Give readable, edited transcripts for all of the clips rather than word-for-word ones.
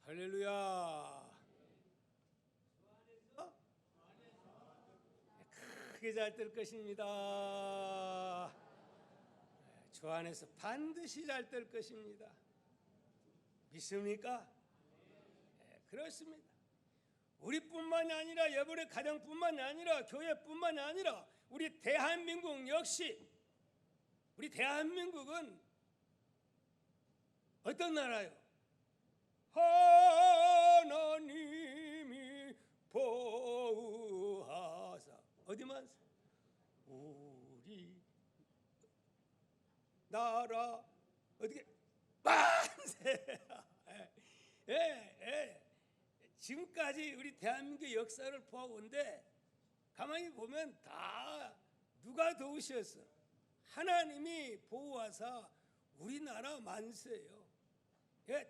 할렐루야. 크게 잘 될 것입니다. 주 안에서 반드시 잘 될 것입니다. 믿습니까? 네, 그렇습니다. 우리뿐만이 아니라 여러분의 가정뿐만이 아니라 교회뿐만이 아니라 우리 대한민국 역시, 우리 대한민국은 어떤 나라요? 하나님이 보호하사 어디만 우리 나라 어떻게 만세. 지금까지 우리 대한민국의 역사를 보아온데 가만히 보면 다 누가 도우셨어? 하나님이 보호하사 우리나라 만세예요.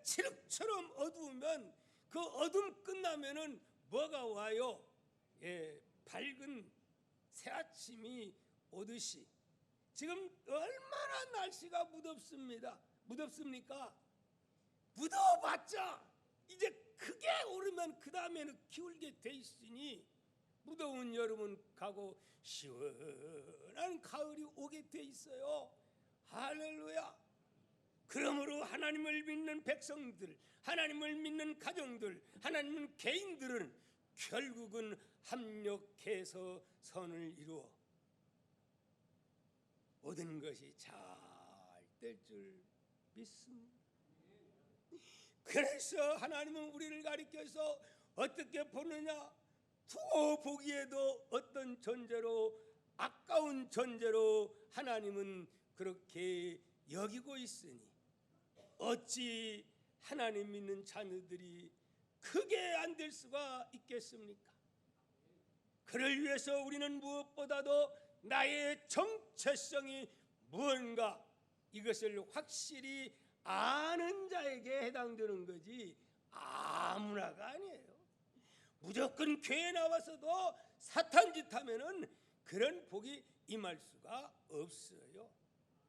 칠흑처럼 어두우면 그 어둠 끝나면은 뭐가 와요? 밝은 새 아침이 오듯이. 지금 얼마나 날씨가 무덥습니까? 무더워봤자 이제 크게 오르면 그 다음에는 기울게 돼 있으니 무더운 여름은 가고 시원한 가을이 오게 돼 있어요. 할렐루야. 그러므로 하나님을 믿는 백성들, 하나님을 믿는 가정들, 하나님 개인들은 결국은 합력해서 선을 이루어 모든 것이 잘 될 줄 믿습니다. 그래서 하나님은 우리를 가리켜서 어떻게 보느냐? 두고 보기에도 어떤 존재로, 아까운 존재로 하나님은 그렇게 여기고 있으니 어찌 하나님 믿는 자녀들이 크게 안 될 수가 있겠습니까? 그를 위해서 우리는 무엇보다도 나의 정체성이 무언가 이것을 확실히 아는 자에게 해당되는 거지 아무나가 아니에요. 무조건 교회 나와서도 사탄 짓 하면은 그런 복이 임할 수가 없어요.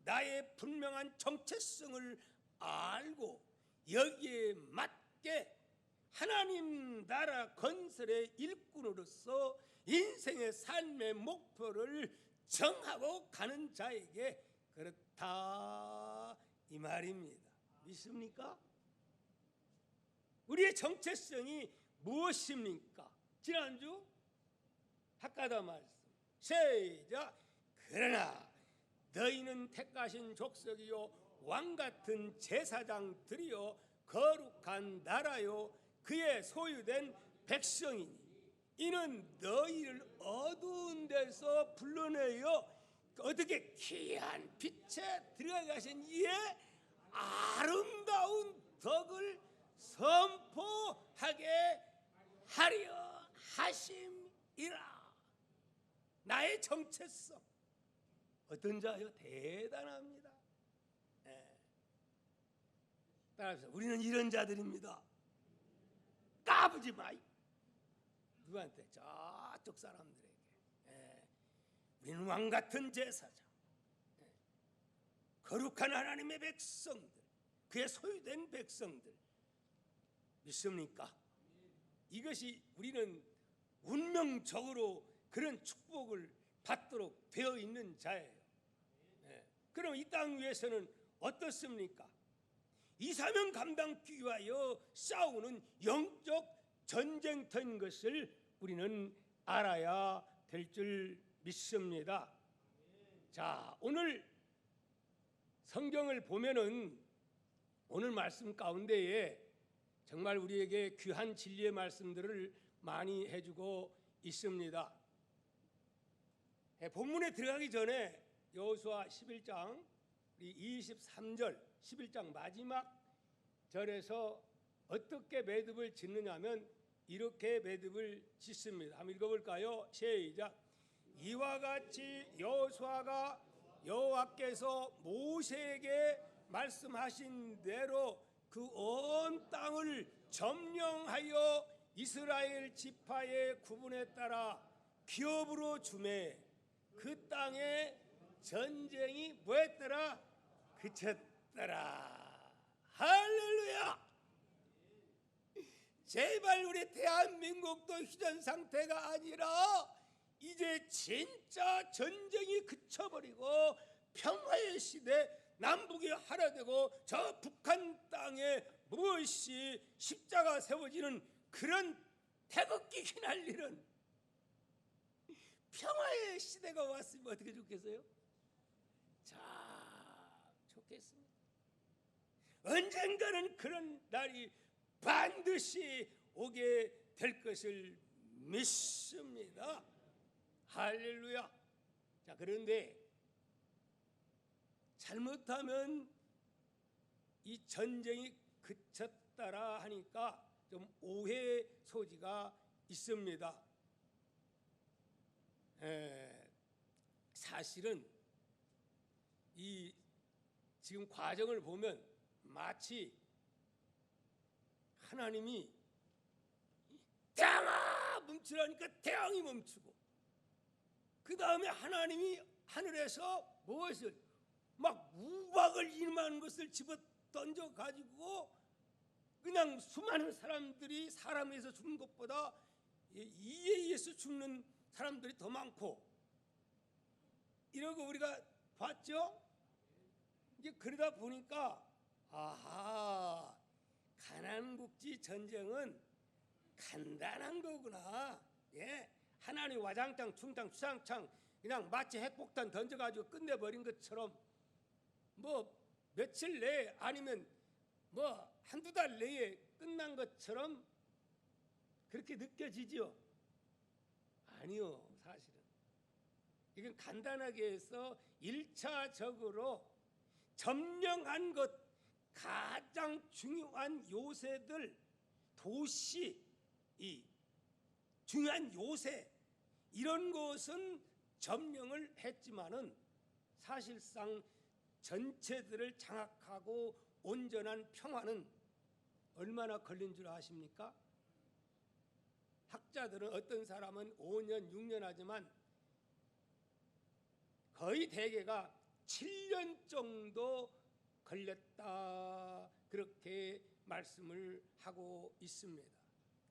나의 분명한 정체성을 알고 여기에 맞게 하나님 나라 건설의 일꾼으로서 인생의 삶의 목표를 정하고 가는 자에게 그렇다 이 말입니다. 믿습니까? 우리의 정체성이 무엇입니까? 지난주 학가다 말씀 시작. 그러나 너희는 택하신 족속이요 왕같은 제사장들이요 거룩한 나라요 그의 소유된 백성이니 이는 너희를 어두운 데서 불러내어 어떻게 귀한 빛에 들어가신 이의 아름다운 덕을 선포하게 하려 하심이라. 나의 정체성 어떤 자요? 대단합니다. 따라서 우리는 이런 자들입니다. 까부지 마이. 누구한테? 저쪽 사람들에게. 우리는 왕같은 제사장, 거룩한 하나님의 백성들, 그의 소유된 백성들. 믿습니까? 이것이 우리는 운명적으로 그런 축복을 받도록 되어 있는 자예요. 그럼 이 땅 위에서는 어떻습니까? 이 사명 감당하기 위하여 싸우는 영적 전쟁터인 것을 우리는 알아야 될 줄 믿습니다. 자, 오늘 성경을 보면은 오늘 말씀 가운데에 정말 우리에게 귀한 진리의 말씀들을 많이 해주고 있습니다. 본문에 들어가기 전에 여호수아 11장 23절 11장 마지막 절에서 어떻게 매듭을 짓느냐면 이렇게 매듭을 짓습니다. 한번 읽어볼까요? 시작. 이와 같이 여호수아가 여호와께서 모세에게 말씀하신 대로 그 온 땅을 점령하여 이스라엘 지파의 구분에 따라 기업으로 주매 그 땅에 전쟁이 뭐했더라? 그쳤더라. 할렐루야. 제발 우리 대한민국도 휴전 상태가 아니라 이제 진짜 전쟁이 그쳐버리고 평화의 시대, 남북이 하나 되고 저 북한 땅에 무엇이 십자가 세워지는 그런 태극기 휘날리는 평화의 시대가 왔으면 어떻게 좋겠어요? 자, 좋겠습니다. 언젠가는 그런 날이 반드시 오게 될 것을 믿습니다. 할렐루야. 자, 그런데 잘못하면 이 전쟁이 그쳤다라 하니까 좀 오해 소지가 있습니다. 사실은 이 지금 과정을 보면 마치 하나님이 태양아 멈추라니까 태양이 멈추고, 그 다음에 하나님이 하늘에서 무엇을 막 우박을 임하는 것을 집어 던져 가지고 그냥 수많은 사람들이 사람에서 죽는 것보다 이에 의해서 죽는 사람들이 더 많고, 이러고 우리가 봤죠? 이제 그러다 보니까 아하, 가난국지 전쟁은 간단한 거구나. 예, 하나님 와장창 충창 추장창 그냥 마치 핵폭탄 던져가지고 끝내버린 것처럼 뭐 며칠 내에 아니면 뭐 한두 달 내에 끝난 것처럼 그렇게 느껴지죠? 아니요. 사실은 이건 간단하게 해서 1차적으로 점령한 것, 가장 중요한 요새들, 도시, 이 중요한 요새, 이런 것은 점령을 했지만은 사실상 전체들을 장악하고 온전한 평화는 얼마나 걸린 줄 아십니까? 학자들은 어떤 사람은 5년, 6년 하지만 거의 대개가 7년 정도 걸렸다, 그렇게 말씀을 하고 있습니다.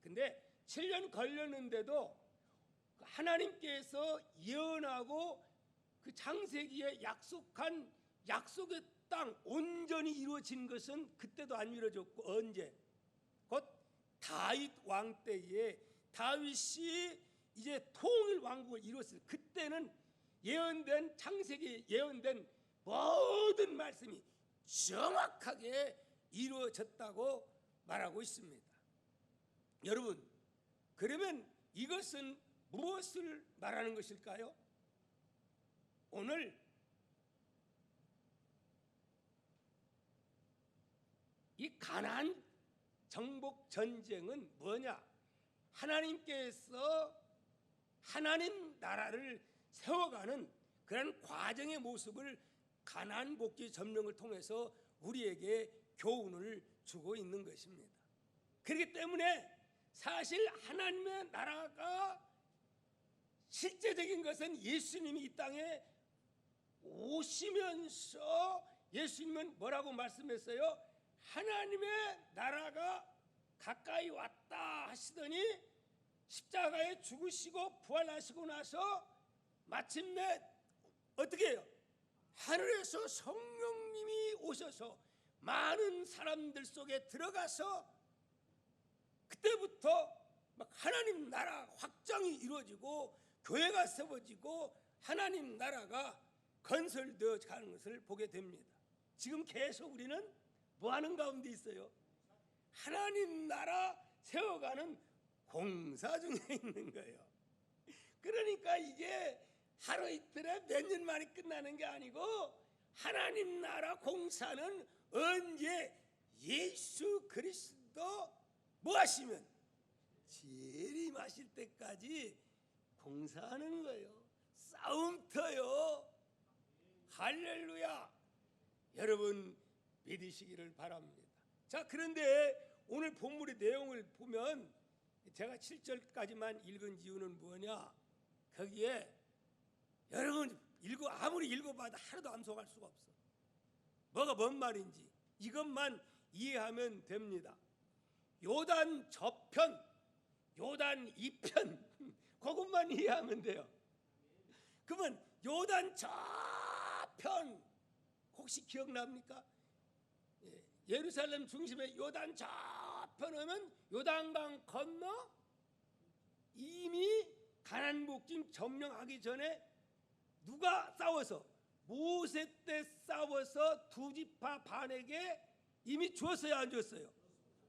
근데 7년 걸렸는데도 하나님께서 예언하고 그 창세기에 약속한 약속의 땅 온전히 이루어진 것은 그때도 안 이루어졌고, 언제? 곧 다윗 왕 때에 다윗이 이제 통일 왕국을 이뤘을 그때는 예언된 창세기에 예언된 모든 말씀이 정확하게 이루어졌다고 말하고 있습니다. 여러분, 그러면 이것은 무엇을 말하는 것일까요? 오늘 이 가나안 정복 전쟁은 뭐냐? 하나님께서 하나님 나라를 세워가는 그런 과정의 모습을 가나안 복지 점령을 통해서 우리에게 교훈을 주고 있는 것입니다. 그렇기 때문에 사실 하나님의 나라가 실제적인 것은 예수님이 이 땅에 오시면서 예수님은 뭐라고 말씀했어요? 하나님의 나라가 가까이 왔다 하시더니 십자가에 죽으시고 부활하시고 나서 마침내 어떻게 해요? 하늘에서 성령님이 오셔서 많은 사람들 속에 들어가서 그때부터 막 하나님 나라 확장이 이루어지고 교회가 세워지고 하나님 나라가 건설되어 가는 것을 보게 됩니다. 지금 계속 우리는 뭐 하는 가운데 있어요? 하나님 나라 세워가는 공사 중에 있는 거예요. 그러니까 이게 하루 이틀에 몇 년 만에 끝나는 게 아니고 하나님 나라 공사는 언제 예수 그리스도 뭐 하시면 재림하실 때까지 공사하는 거예요. 싸움터요. 할렐루야. 여러분 믿으시기를 바랍니다. 자, 그런데 오늘 본문의 내용을 보면 제가 7절까지만 읽은 이유는 뭐냐? 거기에 여러분 아무리 읽어봐도 하나도 암송할 수가 없어. 뭐가 뭔 말인지 이것만 이해하면 됩니다. 요단 저편, 요단 이편 그것만 이해하면 돼요. 그러면 요단 저편 혹시 기억납니까? 예루살렘 중심에 요단 저편 하면 요단강 건너 이미 가나안 목짐 점령하기 전에 누가 싸워서 모세 때 싸워서 두 지파 반에게 이미 주었어요, 안 주었어요?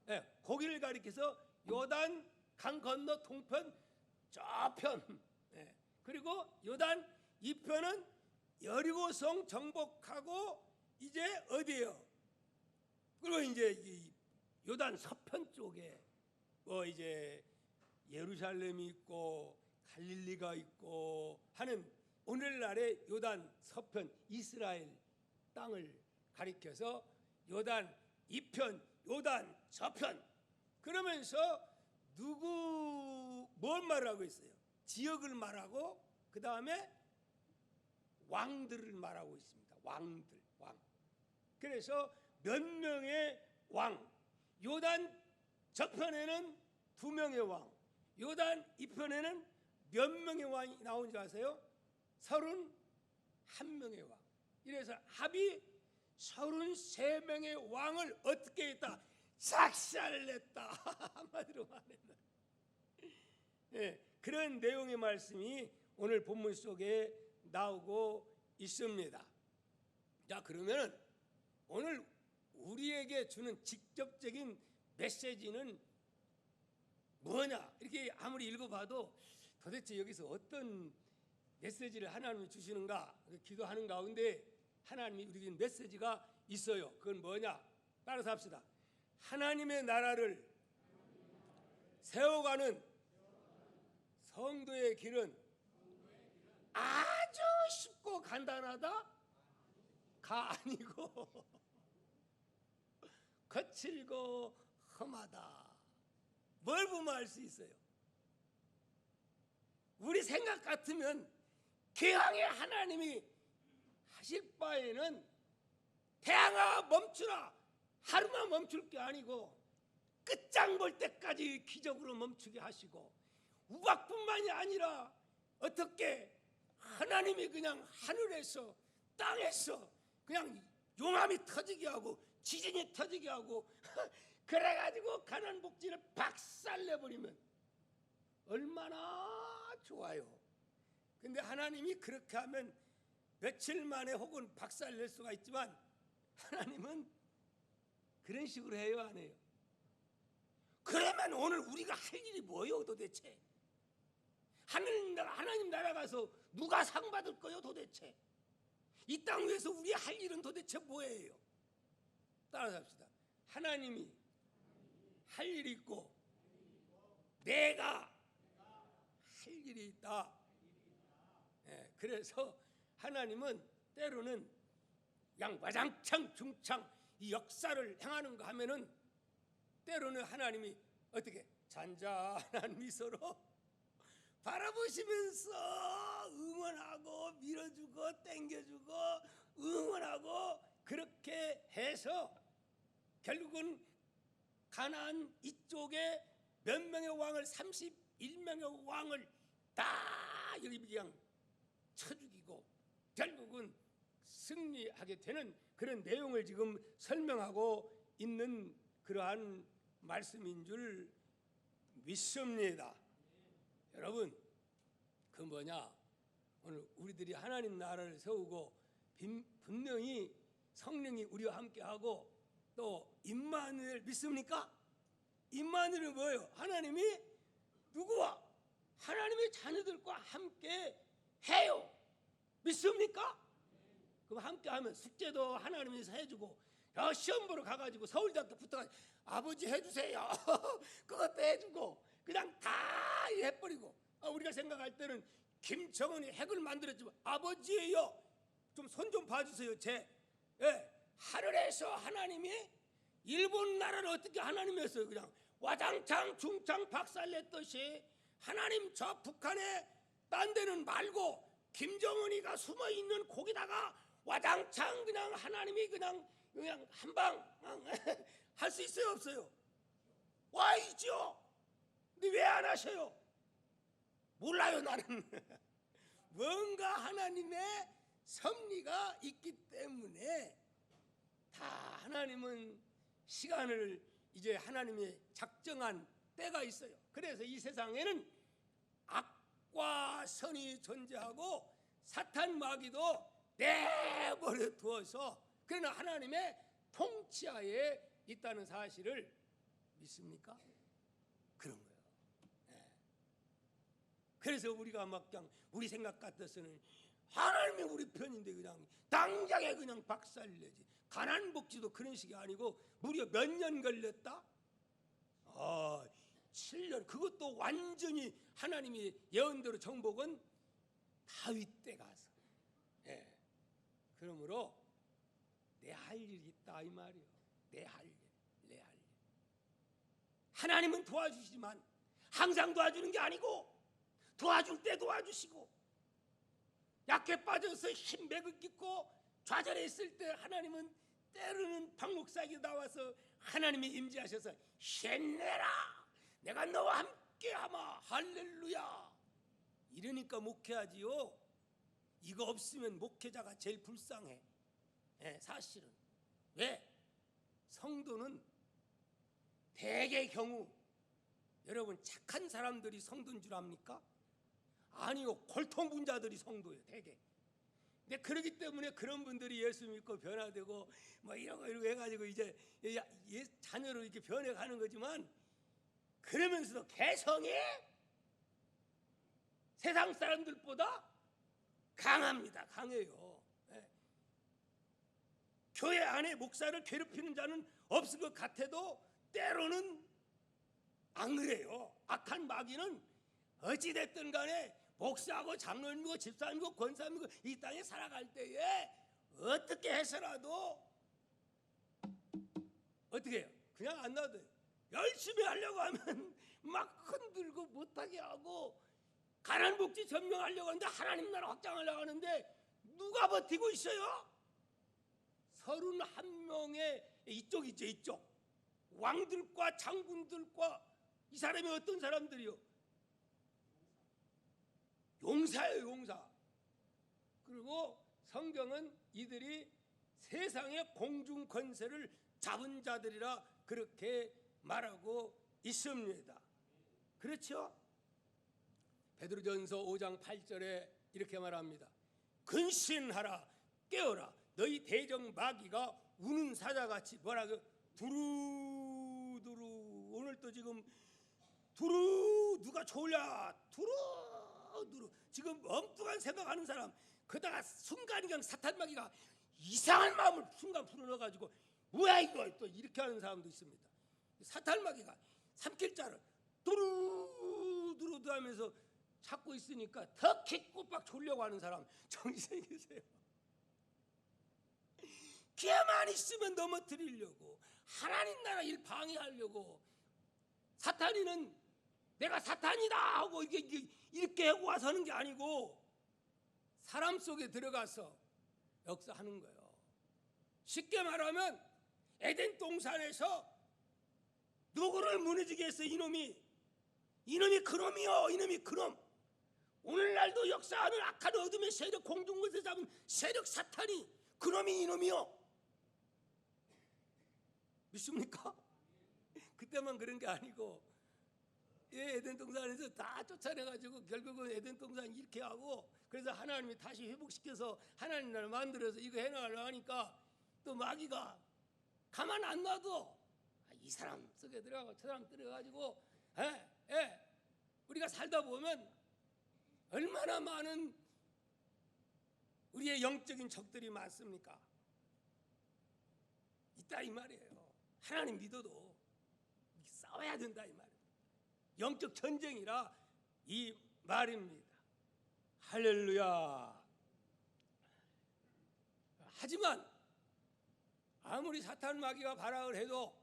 네, 거기를 가리켜서 요단 강 건너 동편 저편. 네. 그리고 요단 이편은 여리고성 정복하고 이제 어디예요? 그리고 이제 이 요단 서편 쪽에 뭐 이제 예루살렘이 있고 갈릴리가 있고 하는 오늘날의 요단 서편 이스라엘 땅을 가리켜서 요단 이편, 요단 저편. 그러면서 뭘 말하고 있어요? 지역을 말하고 그 다음에 왕들을 말하고 있습니다. 왕. 그래서 몇 명의 왕. 요단 저편에는 2명의 왕. 요단 이편에는 몇 명의 왕이 나온지 아세요? 31명의 왕. 이래서 합이 33명의 왕을 어떻게 했다? 삭살냈다. 한마디로 말하면 그런 내용의 말씀이 오늘 본문 속에 나오고 있습니다. 자, 그러면 오늘 우리에게 주는 직접적인 메시지는 뭐냐? 이렇게 아무리 읽어봐도 도대체 여기서 어떤 메시지를 하나님이 주시는가? 기도하는 가운데 하나님이 우리에게 메시지가 있어요. 그건 뭐냐? 따라서 합시다. 하나님의 나라를 세워가는 성도의 길은 아주 쉽고 간단하다? 가 아니고 거칠고 험하다. 뭘 보면 알 수 있어요? 우리 생각 같으면 기왕에 하나님이 하실 바에는 태양아 멈추라, 하루만 멈출 게 아니고 끝장 볼 때까지 기적으로 멈추게 하시고, 우박뿐만이 아니라 어떻게 하나님이 그냥 하늘에서 땅에서 그냥 용암이 터지게 하고 지진이 터지게 하고 그래가지고 가나안 복지를 박살내버리면 얼마나 좋아요. 근데 하나님이 그렇게 하면 며칠 만에 혹은 박살낼 수가 있지만 하나님은 그런 식으로 해요, 안 해요? 그러면 오늘 우리가 할 일이 뭐예요 도대체? 하나님 나라 가서 누가 상 받을 거요 도대체? 이 땅 위에서 우리 할 일은 도대체 뭐예요? 따라서 합시다. 하나님이 할 일이 있고 내가 할 일이 있다. 그래서 하나님은 때로는 와장창 중창 이 역사를 행하는 거 하면은 때로는 하나님이 어떻게 잔잔한 미소로 바라보시면서 응원하고 밀어주고 땡겨주고 응원하고 그렇게 해서 결국은 가나안 이쪽에 몇 명의 왕을 31명의 왕을 다 여기 그냥 쳐 죽이고 결국은 승리하게 되는 그런 내용을 지금 설명하고 있는 그러한 말씀인 줄 믿습니다. 여러분, 그 뭐냐? 오늘 우리들이 하나님 나라를 세우고 분명히 성령이 우리와 함께하고 또 임마누엘 믿습니까? 임마누엘은 뭐예요? 하나님이 누구와? 하나님의 자녀들과 함께 해요. 믿습니까? 그럼 함께하면 숙제도 하나님이 해주고 시험 보러 가가지고 서울대학교 붙어가지고 아버지 해주세요. 그것도 해주고 그냥 다 해버리고 우리가 생각할 때는 김정은이 핵을 만들었지만 아버지예요. 좀 손 좀 봐주세요. 하늘에서 하나님이 일본 나라를 어떻게 하나님이 했어요? 그냥 와장창 중창 박살냈듯이 하나님 저 북한에 딴 데는 말고 김정은이가 숨어있는 거기다가 와장창 그냥 하나님이 그냥 한방 할 수 있어요 없어요? 하셔요? 몰라요 나는. 뭔가 하나님의 섭리가 있기 때문에 다 하나님은 시간을 이제 하나님의 작정한 때가 있어요. 그래서 이 세상에는 악과 선이 존재하고 사탄 마귀도 내버려 두어서 그러나 하나님의 통치하에 있다는 사실을 믿습니까? 그런 거예요. 네. 그래서 우리가 막 그냥 우리 생각 같아서는 하나님이 우리 편인데 그냥 당장에 그냥 박살내지. 가난복지도 그런 식이 아니고 무려 몇 년 걸렸다? 7년. 그것도 완전히 하나님이 예언대로 정복은 다윗 때 가서. 예. 그러므로 내 할 일이 있다 이 말이요. 내 할 일. 하나님은 도와주시지만 항상 도와주는 게 아니고 도와줄 때 도와주시고 약해 빠져서 힘맥을 깃고 좌절해 있을 때 하나님은 때로는 박목사에게 나와서 하나님이 임재하셔서 힘내라 내가 너와 함께하마 할렐루야 이러니까 목회하지요. 이거 없으면 목회자가 제일 불쌍해. 네, 사실은. 왜? 성도는 대개의 경우 여러분 착한 사람들이 성도인 줄 압니까? 아니요, 골통분자들이 성도예요. 대개. 근데 그러기 때문에 그런 분들이 예수 믿고 변화되고 뭐 이러고 해가지고 이제 자녀로 이렇게 변해가는 거지만 그러면서도 개성이 세상 사람들보다 강합니다. 강해요. 네. 교회 안에 목사를 괴롭히는 자는 없을 것 같아도 때로는 안 그래요. 악한 마귀는 어찌됐든 간에 목사하고 장로님이고 집사님이고 권사님이고 이 땅에 살아갈 때에 어떻게 해서라도 어떻게 해요? 그냥 안 놔둬요. 열심히 하려고 하면 막 흔들고 못하게 하고 가난복지 전명하려고 하는데 하나님 나라 확장하려고 하는데 누가 버티고 있어요? 31명의 이쪽 있죠. 이쪽 왕들과 장군들과 이 사람이 어떤 사람들이요? 용사예요. 용사. 그리고 성경은 이들이 세상의 공중 권세를 잡은 자들이라 그렇게 말하고 있습니다. 그렇죠? 베드로전서 5장 8절에 이렇게 말합니다. 근신하라 깨어라 너희 대적 마귀가 우는 사자같이 뭐라고 두루두루 오늘 또 지금 두루 누가 좋으랴 두루 지금 엉뚱한 생각하는 사람 그러다가 순간 그냥 사탄 마귀가 이상한 마음을 순간 불어넣어가지고 뭐야 이거 또 이렇게 하는 사람도 있습니다. 사탄 마귀가 삼킬자를 두루두루 하면서 찾고 있으니까 더 기꼬박 졸려고 하는 사람 정신이 계세요. 걔만 있으면 넘어뜨리려고 하나님 나라 일 방해하려고 사탄이는 내가 사탄이다 하고 이렇게 하고 와서 하는 게 아니고 사람 속에 들어가서 역사하는 거예요. 쉽게 말하면 에덴 동산에서 누구를 무너지게 했어? 이놈이 그놈이요. 이놈이 그놈. 오늘날도 역사하는 악한 어둠의 세력 공중권세 잡은 세력 사탄이 그놈이 이놈이요. 믿습니까? 그때만 그런 게 아니고 에덴 동산에서 다 쫓아내가지고 결국은 에덴 동산 이렇게 하고 그래서 하나님이 다시 회복시켜서 하나님 나라를 만들어서 이거 해나가려고 하니까 또 마귀가 가만 안 놔둬. 이 사람 속에 들어가고 저 사람 들어가가지고 우리가 살다 보면 얼마나 많은 우리의 영적인 적들이 많습니까? 있다 이 말이에요. 하나님 믿어도 싸워야 된다 이 말이에요. 영적 전쟁이라 이 말입니다. 할렐루야. 하지만 아무리 사탄 마귀가 발악을 해도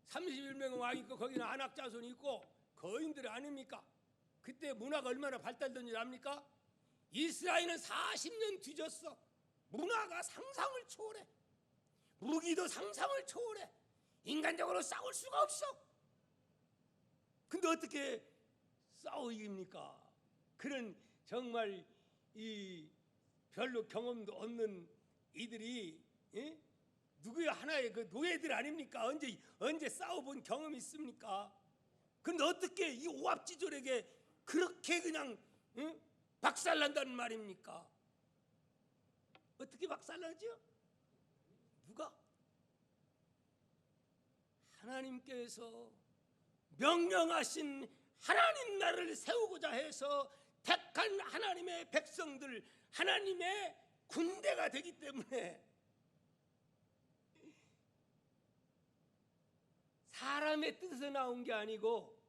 31명의 왕이 있고 거기는 안악자손이 있고 거인들이 아닙니까? 그때 문화가 얼마나 발달된 줄 압니까? 이스라엘은 40년 뒤졌어. 문화가 상상을 초월해. 무기도 상상을 초월해. 인간적으로 싸울 수가 없어. 근데 어떻게 싸워 이깁니까? 그런 정말 이 별로 경험도 없는 이들이, 예? 누구야 하나의 그 노예들 아닙니까? 언제 싸워본 경험이 있습니까? 근데 어떻게 이 오합지졸에게 그렇게 그냥, 응? 박살난다는 말입니까? 어떻게 박살나죠? 누가? 하나님께서 명령하신 하나님 나라를 세우고자 해서 택한 하나님의 백성들, 하나님의 군대가 되기 때문에 사람의 뜻에서 나온 게 아니고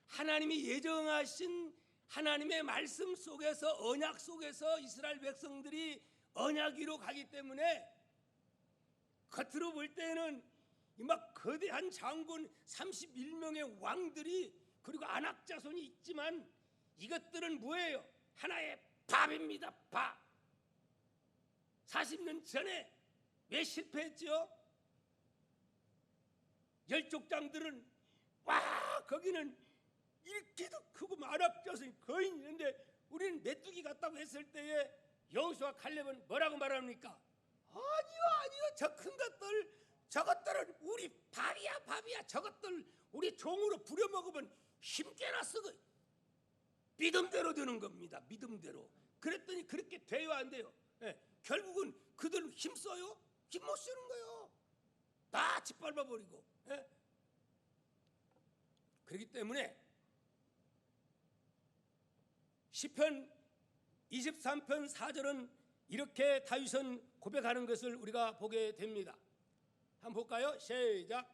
하나님이 예정하신 하나님의 말씀 속에서, 언약 속에서 이스라엘 백성들이 언약 위로 가기 때문에 겉으로 볼 때는 막 거대한 장군 31명의 왕들이 그리고 안악 자손이 있지만 이것들은 뭐예요? 하나의 밥입니다. 밥. 40년 전에 왜 실패했죠? 열족장들은 와 거기는 이렇게도 크고 안악 자손이 거의 있는데 우리는 메뚜기 같다고 했을 때에 여호수아 칼렙은 뭐라고 말합니까? 아니요 저 큰 것들 저것들은 우리 밥이야 저것들 우리 종으로 부려먹으면 힘께나 쓰고 믿음대로 되는 겁니다. 믿음대로. 그랬더니 그렇게 돼요 안 돼요? 예, 결국은 그들 힘써요? 힘 못 쓰는 거예요. 다 짓밟아버리고. 예? 그렇기 때문에 시편 23편 4절은 이렇게 다윗은 고백하는 것을 우리가 보게 됩니다. 한번 볼까요? 시작.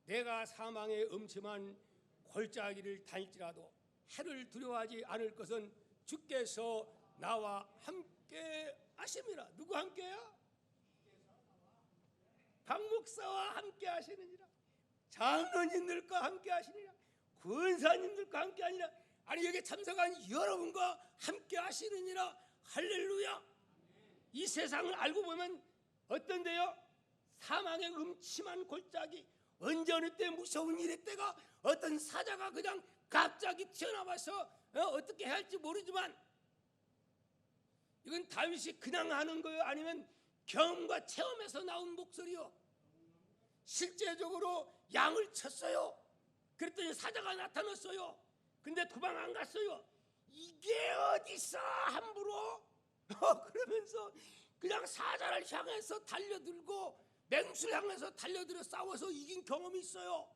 내가 사망의 음침한 골짜기를 다닐지라도 해를 두려워하지 않을 것은 주께서 나와 함께 하심이라. 누구 함께요? 박 목사와 함께 하시느니라. 장로님들과 함께 하시느니라. 권사님들과 함께 하니라. 아니 여기 참석한 여러분과 함께 하시느니라. 할렐루야. 이 세상을 알고 보면 어떤데요? 사망의 음침한 골짜기, 언제 어느 때 무서운 일의 때가 어떤 사자가 그냥 갑자기 튀어나와서 어떻게 해야 할지 모르지만 이건 다윗이 그냥 하는 거예요? 아니면 경험과 체험에서 나온 목소리요? 실제적으로 양을 쳤어요. 그랬더니 사자가 나타났어요. 근데 도망 안 갔어요. 이게 어디서 함부로 그러면서 그냥 사자를 향해서 달려들고 맹수를 향해서 달려들어 싸워서 이긴 경험이 있어요.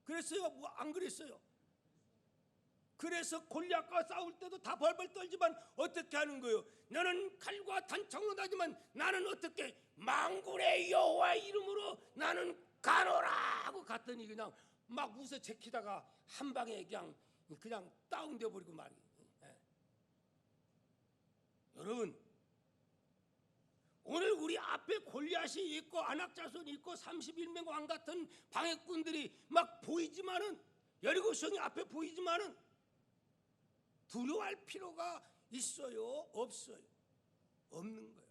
그랬어요? 뭐 안 그랬어요? 그래서 골리앗과 싸울 때도 다 벌벌 떨지만 어떻게 하는 거예요? 너는 칼과 단창으로 나지만 나는 어떻게 만군의 여호와 이름으로 나는 가노라 하고 갔더니 그냥 막 웃어 제키다가 한 방에 그냥 다운돼 버리고 말이에요. 여러분, 오늘 우리 앞에 골리앗이 있고 안악자손이 있고 31명 왕 같은 방해꾼들이 막 보이지만은, 여리고성이 앞에 보이지만은 두려워할 필요가 있어요? 없어요? 없는 거예요.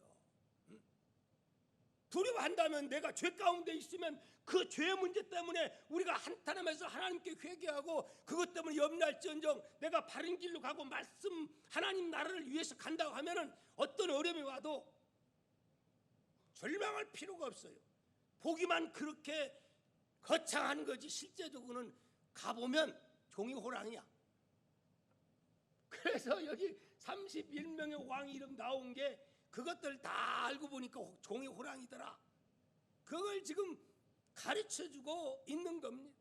두려워한다면 내가 죄 가운데 있으면 그 죄의 문제 때문에 우리가 한탄하면서 하나님께 회개하고 그것 때문에 염려할지언정 내가 바른 길로 가고 말씀 하나님 나라를 위해서 간다고 하면은 어떤 어려움이 와도 절망할 필요가 없어요. 보기만 그렇게 거창한 거지 실제적으로는 가보면 종이 호랑이야. 그래서 여기 31명의 왕 이름 나온 게 그것들 다 알고 보니까 종이 호랑이더라. 그걸 지금 가르쳐주고 있는 겁니다.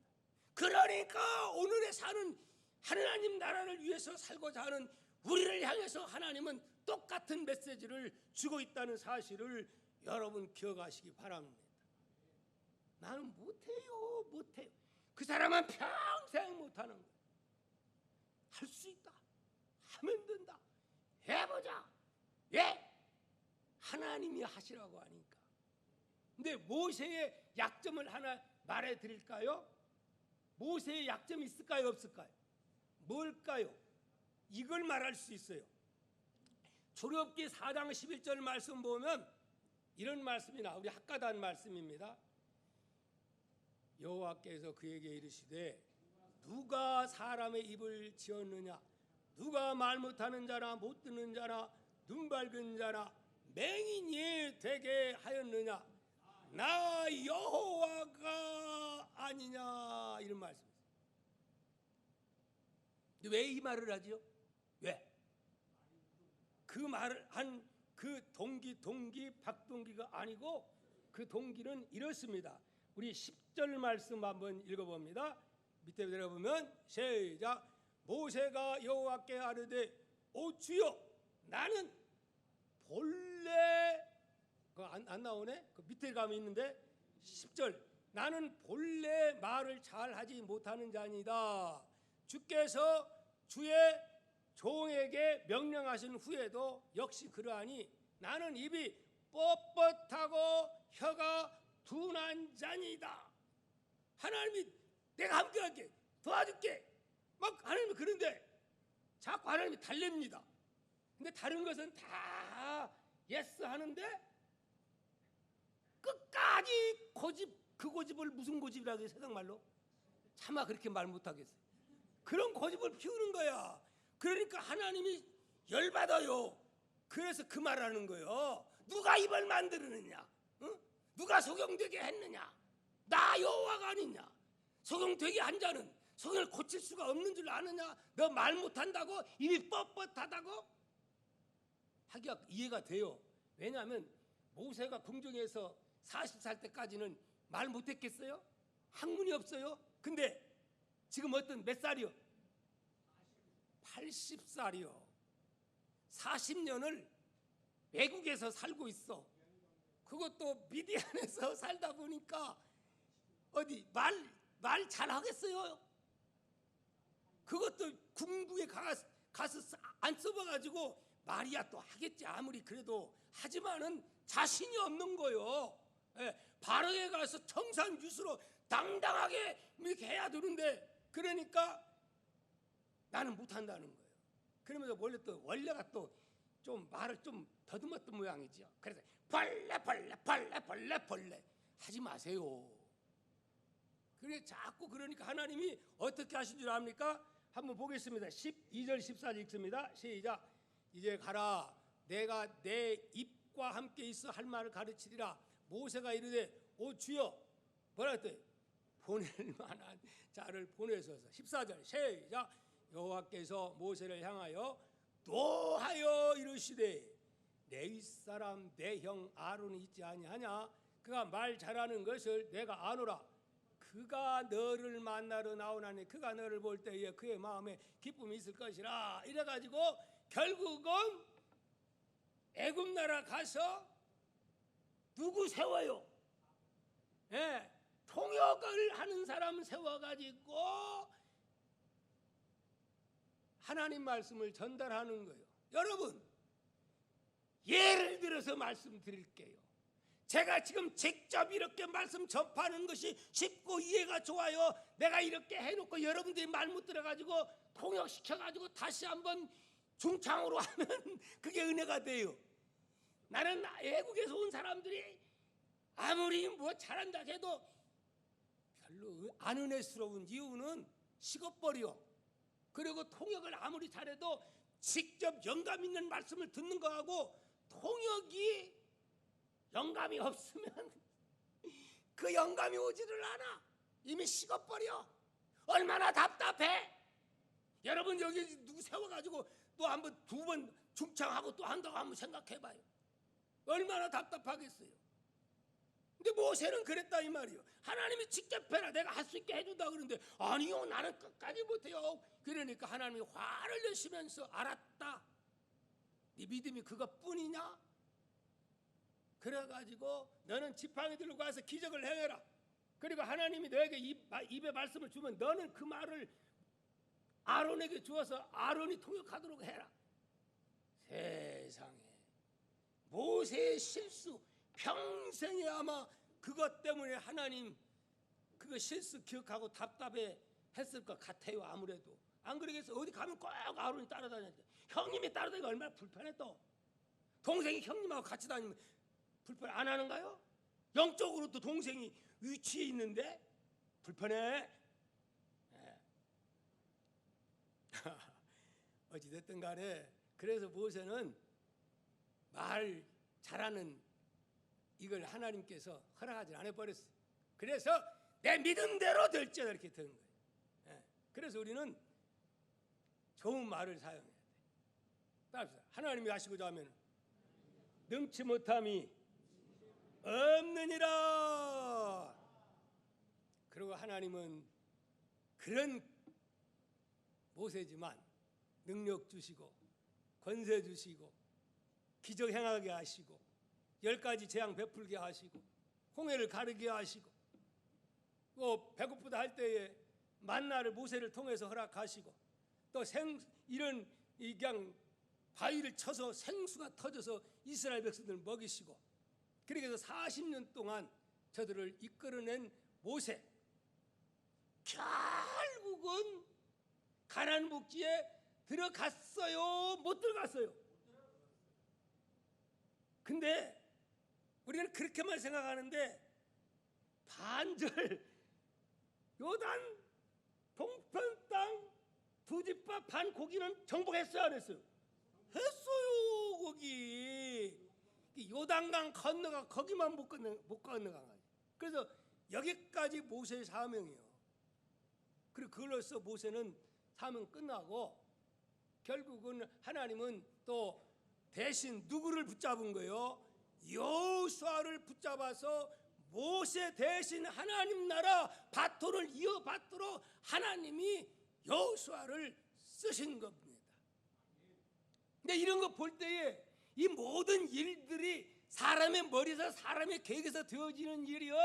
그러니까 오늘에 사는 하나님 나라를 위해서 살고자 하는 우리를 향해서 하나님은 똑같은 메시지를 주고 있다는 사실을 여러분 기억하시기 바랍니다. 나는 못해요. 그 사람은 평생 못하는 거예요. 할 수 있다. 하면 된다. 해보자. 예? 하나님이 하시라고 하니까. 근데 모세의 약점을 하나 말해 드릴까요? 모세의 약점이 있을까요? 없을까요? 뭘까요? 이걸 말할 수 있어요. 출애굽기 4장 11절 말씀 보면 이런 말씀이 나와. 우리 학가단 말씀입니다. 여호와께서 그에게 이르시되 누가 사람의 입을 지었느냐? 누가 말 못하는 자나 못 듣는 자나 눈 밝은 자나 맹인이 되게 하였느냐? 나 여호와가 아니냐? 이런 말씀이에요. 왜 이 말을 하지요? 왜? 그 말을 한 그 동기 박동기가 아니고 그 동기는 이렇습니다. 우리 10절 말씀 한번 읽어봅니다. 밑에 들어보면 시작. 모세가 여호와께 아뢰되 오 주여 나는 본래 안 나오네? 그 밑에 가면 있는데 10절 나는 본래 말을 잘하지 못하는 자니다. 주께서 주의 종에게 명령하신 후에도 역시 그러하니 나는 입이 뻣뻣하고 혀가 둔한 자니다. 하나님이 내가 함께할게 도와줄게 막 하나님이 그런데 자꾸 하나님이 달랩니다. 근데 다른 것은 다 예스 하는데 끝까지 고집, 그 고집을 무슨 고집이라고 해요? 세상 말로 차마 그렇게 말 못하겠어요. 그런 고집을 피우는 거야. 그러니까 하나님이 열받아요. 그래서 그 말하는 거예요. 누가 입을 만들었느냐? 응? 누가 소경되게 했느냐? 나 여호와가 아니냐? 소경되게 한 자는 소경을 고칠 수가 없는 줄 아느냐? 너 말 못한다고? 입이 뻣뻣하다고? 하기가 이해가 돼요. 왜냐하면 모세가 궁정에서 40살 때까지는 말 못했겠어요? 학문이 없어요. 근데 지금 어떤 몇 살이요? 80살이요. 40년을 외국에서 살고 있어. 그것도 미디안에서 살다 보니까 어디 말 잘하겠어요? 그것도 궁극에 가서 안 써봐가지고 말이야 또 하겠지. 아무리 그래도 하지만은 자신이 없는 거요. 예, 바로에 가서 청산유수로 당당하게 이렇게 해야 되는데 그러니까 나는 못한다는 거예요. 그러면서 원래가 또 좀 말을 좀 더듬었던 모양이죠. 그래서 벌레 하지 마세요. 그래 자꾸 그러니까 하나님이 어떻게 하신 줄 압니까? 한번 보겠습니다. 12절 14절 읽습니다. 시작. 이제 가라. 내가 내 입과 함께 있어 할 말을 가르치리라. 모세가 이르되 오 주여 뭐라 했더니 보낼 만한 자를 보내소서. 14절 시작. 여호와께서 모세를 향하여 또 하여 이르시되 내 윗사람 내 형 아론이 있지 아니하냐? 그가 말 잘하는 것을 내가 아노라. 그가 너를 만나러 나오나니 그가 너를 볼 때에 그의 마음에 기쁨이 있을 것이라. 이래가지고 결국은 애굽 나라 가서 누구 세워요? 예, 통역을 하는 사람 세워가지고 하나님 말씀을 전달하는 거예요. 여러분 예를 들어서 말씀드릴게요. 제가 지금 직접 이렇게 말씀 접하는 것이 쉽고 이해가 좋아요. 내가 이렇게 해놓고 여러분들이 말 못 들어가지고 통역시켜가지고 다시 한번 중창으로 하면 그게 은혜가 돼요. 나는 외국에서 온 사람들이 아무리 뭐 잘한다 해도 별로 안 은혜스러운 이유는 식어버려. 그리고 통역을 아무리 잘해도 직접 영감 있는 말씀을 듣는 거하고 통역이 영감이 없으면 그 영감이 오지를 않아. 이미 식어버려. 얼마나 답답해. 여러분 여기 누구 세워가지고 또 한번 두 번 중창하고 또 한다고 한번 생각해봐요. 얼마나 답답하겠어요. 근데 모세는 그랬다 이 말이요. 하나님이 직접 해라. 내가 할 수 있게 해준다 그러는데 아니요 나는 끝까지 못해요. 그러니까 하나님이 화를 내시면서 알았다. 네 믿음이 그것뿐이냐? 그래가지고 너는 지팡이 들고 가서 기적을 행해라. 그리고 하나님이 너에게 입에 말씀을 주면 너는 그 말을 아론에게 주어서 아론이 통역하도록 해라. 세상에 모세의 실수 평생에 아마 그것 때문에 하나님 그거 실수 기억하고 답답해 했을 것 같아요. 아무래도 안 그러겠어. 어디 가면 꼭 아론이 따라다녔대. 형님이 따라다니까 얼마나 불편해. 또 동생이 형님하고 같이 다니면 불편 안 하는가요? 영적으로 또 동생이 위치에 있는데 불편해. 어찌됐든 간에 그래서 모세는 말 잘하는 이걸 하나님께서 허락하지 않아 버렸어요. 그래서 내 믿음대로 될지어다 이렇게 된 거예요. 예. 그래서 우리는 좋은 말을 사용해야 돼. 따라합시다. 하나님이 하시고자 하면 능치 못함이 없느니라. 그리고 하나님은 그런 모세지만 능력 주시고 권세 주시고 기적 행하게 하시고 10가지 재앙 베풀게 하시고 홍해를 가르게 하시고 또 배고프다 할 때에 만나를 모세를 통해서 허락하시고 또 이런 그냥 바위를 쳐서 생수가 터져서 이스라엘 백성들을 먹이시고 그렇게 해서 40년 동안 저들을 이끌어낸 모세, 결국은 가나안 복지에 들어갔어요? 못 들어갔어요? 근데 우리는 그렇게만 생각하는데 반절 요단 동편 땅 부짓바 반 고기는 정복했어요, 안 했어요? 했어요. 거기 요단강 건너가 거기만 못 건너가. 그래서 여기까지 모세의 사명이에요. 그리고 그걸로써 모세는 사명 끝나고 결국은 하나님은 또 대신 누구를 붙잡은 거예요? 여호수아를 붙잡아서 모세 대신 하나님 나라 바톤을 이어받도록 하나님이 여호수아를 쓰신 겁니다. 근데 이런 거 볼 때에 이 모든 일들이 사람의 머리에서 사람의 계획에서 되어지는 일이요,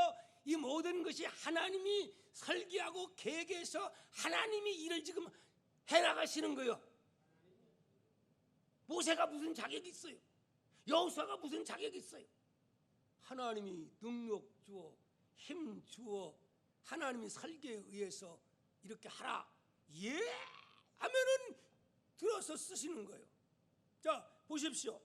이 모든 것이 하나님이 설계하고 계획해서 하나님이 일을 지금 해나가시는 거예요. 모세가 무슨 자격이 있어요? 여호수아가 무슨 자격이 있어요? 하나님이 능력 주어 힘 주어 하나님이 설계에 의해서 이렇게 하라 예 하면은 들어서 쓰시는 거예요. 자 보십시오.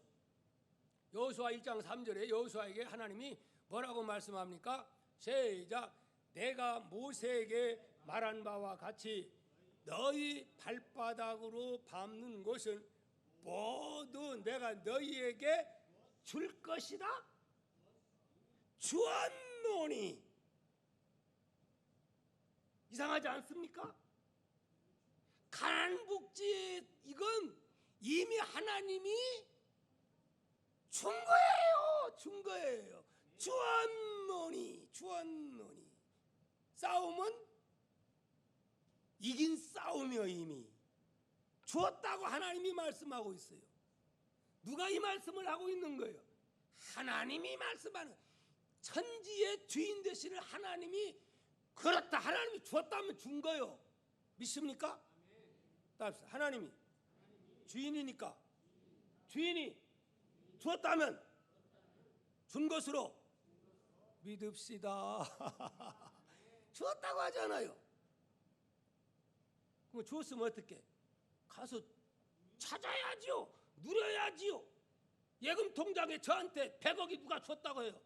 여호수아 1장 3절에 여호수아에게 하나님이 뭐라고 말씀합니까? 시작. 내가 모세에게 말한 바와 같이 너희 발바닥으로 밟는 곳은 모두 내가 너희에게 줄 것이다 주었노니. 이상하지 않습니까? 가나안 복지 이건 이미 하나님이 준 거예요. 준 거예요. 주었노니. 싸움은 이긴 싸움이요. 이미 주었다고 하나님이 말씀하고 있어요. 누가 이 말씀을 하고 있는 거예요? 하나님이 말씀하는, 천지의 주인 되시는 하나님이 그렇다. 하나님이 주었다면 준 거예요. 믿습니까? 따라합시다. 하나님이 주인이니까 주인이 주었다면 준 것으로 믿읍시다. 주었다고 하잖아요. 그럼 주었으면 어떻게? 가서 찾아야지요. 누려야지요. 예금 통장에 저한테 100억이 누가 줬다고 해요.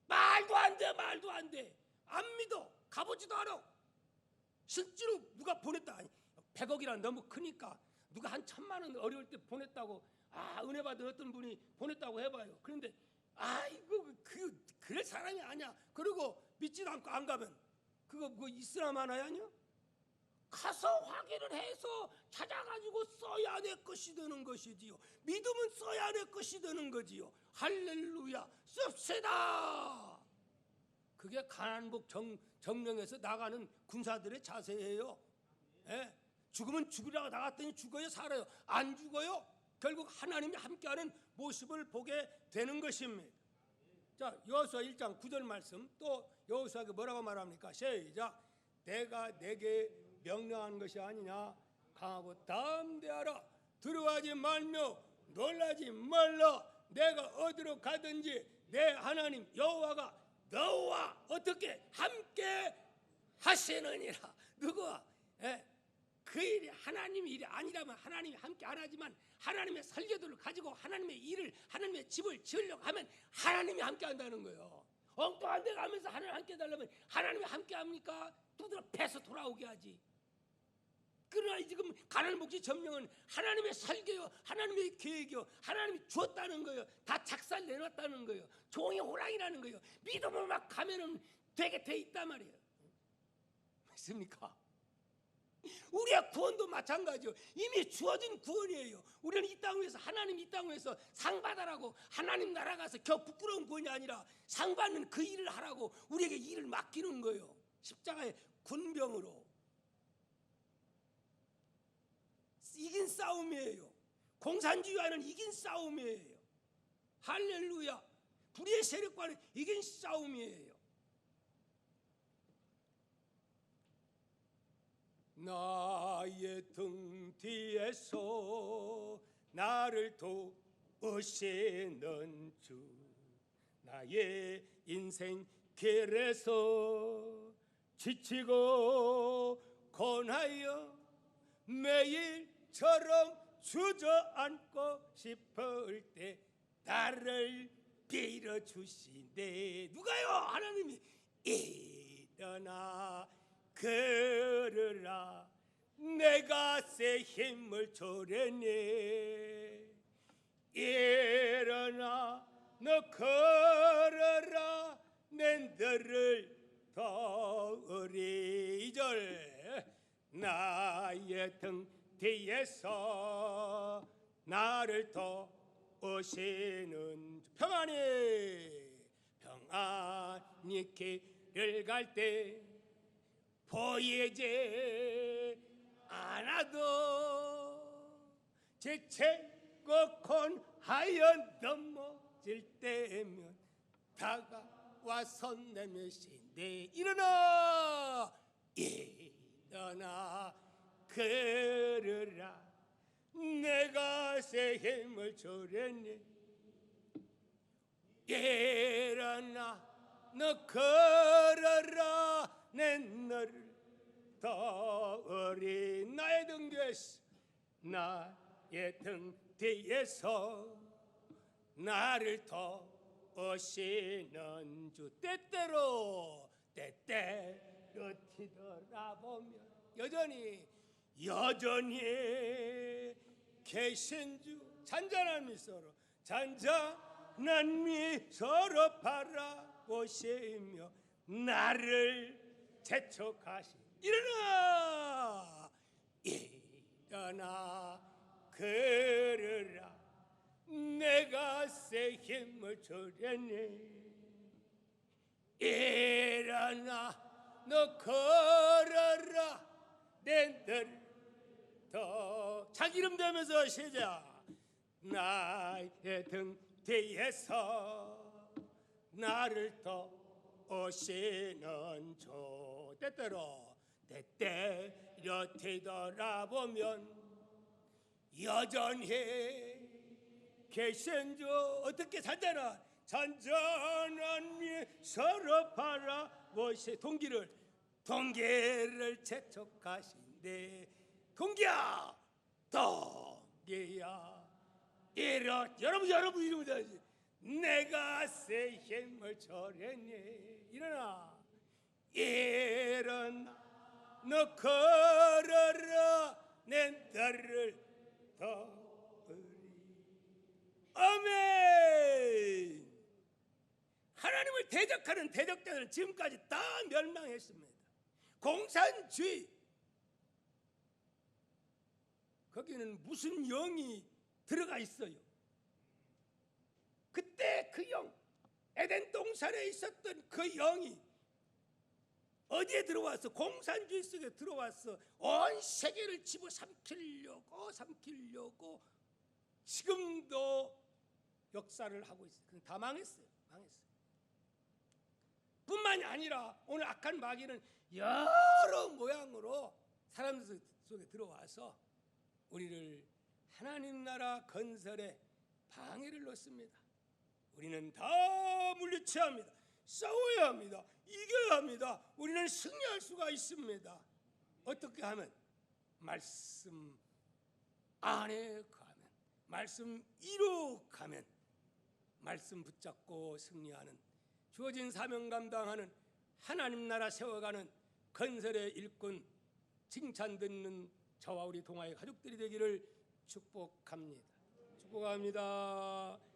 말도 안 돼. 말도 안 돼. 안 믿어. 가보지도 않아. 실제로 누가 보냈다. 100억이란 너무 크니까 누가 한 1,000만 원 어려울 때 보냈다고, 은혜 받은 어떤 분이 보냈다고 해봐요. 그런데 이거 그럴 사람이 아니야. 그리고 믿지도 않고 안 가면 그거 이슬람 하나야 아니야? 가서 확인을 해서 찾아가지고 써야 될 것이 되는 것이지요. 믿음은 써야 될 것이 되는 거지요. 할렐루야. 씁시다. 그게 가나안복 정령에서 나가는 군사들의 자세예요. 예? 죽으면 죽으려고 나갔더니 죽어요, 살아요? 안 죽어요. 결국 하나님이 함께하는 모습을 보게 되는 것입니다. 자, 여호수아 1장 9절 말씀, 또 여호수아가 뭐라고 말합니까? 시작. 내가 내게 명령한 것이 아니냐. 강하고 담대하라. 두려워하지 말며 놀라지 말라. 내가 어디로 가든지 내 하나님 여호와가 너와 어떻게 함께 하시느니라. 누구와? 그 일이 하나님의 일이 아니라면 하나님이 함께 안 하지만 하나님의 설계도를 가지고 하나님의 일을, 하나님의 집을 지으려고 하면 하나님이 함께 한다는 거예요. 엉뚱한 데 가면서 하나님 함께 해달라면 하나님이 함께 합니까? 두드러 패서 돌아오게 하지. 그러나 지금 가난 목지 점령은 하나님의 설계요, 하나님의 계획이요, 하나님이 주었다는 거예요. 다 작살 내놨다는 거예요. 종이 호랑이라는 거예요. 믿음을 막 가면은 되게 돼 있단 말이에요. 맞습니까? 우리의 구원도 마찬가지요. 이미 주어진 구원이에요. 우리는 이 땅 위에서 하나님 이 땅 위에서 상 받아라고, 하나님 나라 가서 겨 부끄러운 구원이 아니라 상 받는 그 일을 하라고 우리에게 일을 맡기는 거예요. 십자가의 군병으로. 이긴 싸움이에요. 공산주의와는 이긴 싸움이에요. 할렐루야. 불의의 세력과는 이긴 싸움이에요. 나의 등 뒤에서 나를 도우시는 주, 나의 인생 길에서 지치고 고나여 매일처럼 주저앉고 싶을 때 나를 빌어주시네. 누가요? 하나님이. 일어나 걸으라, 내가 새 힘을 주려니. 일어나 너 걸어라, 내 너를 도우리. 2절, 나의 등 뒤에서 나를 도우시는 주. 평안히 길을 갈 때 보이지 않아도 지치고 곤하여 넘어질 때면 다가와 손 내미시네. 일어나, 일어나 걸으라, 내가 새 힘을 주려니. 일어나 너 걸어라, 내 너를 도우리. 나의 등 뒤에서, 나의 등 뒤에서 나를 도우시는 주. 때때로 뒤돌아보면 여전히 계신 주. 잔잔한 미소로 바라보시며 나를 재촉하시. 일어나, 일어나 걸으라, 내가 새 힘을 주려니. 일어나 너 걸어라, 내 너를 더. 자기 이름 대면서 시작. 나의 등 뒤에서 나를 도우시는 주. 때때로 뒤돌아보면 여전히 계신 주. 어떻게 잔잔한 미소로 바라보시. 동기를 재촉하신대. 동기야, 여러분 이름을 다시. 내가 새 힘을 주려니. 일어나, 너 걸어라, 내 너를 도우리. 아멘. 하나님을 대적하는 대적자들은 지금까지 다 멸망했습니다. 공산주의, 거기는 무슨 영이 들어가 있어요. 그때 그 영, 에덴 동산에 있었던 그 영이 어디에 들어와서, 공산주의 속에 들어와서 온 세계를 집어삼키려고 지금도 역사를 하고 있어요. 근데 다 망했어요. 뿐만이 아니라 오늘 악한 마귀는 여러 모양으로 사람들 속에 들어와서 우리를 하나님 나라 건설에 방해를 놓습니다. 우리는 다 물리쳐야 합니다. 싸워야 합니다. 이겨야 합니다. 우리는 승리할 수가 있습니다. 어떻게 하면? 말씀 안에 가면, 말씀 이루 가면, 말씀 붙잡고 승리하는, 주어진 사명 감당하는, 하나님 나라 세워가는 건설의 일꾼, 칭찬 듣는 저와 우리 동아의 가족들이 되기를 축복합니다. 축복합니다.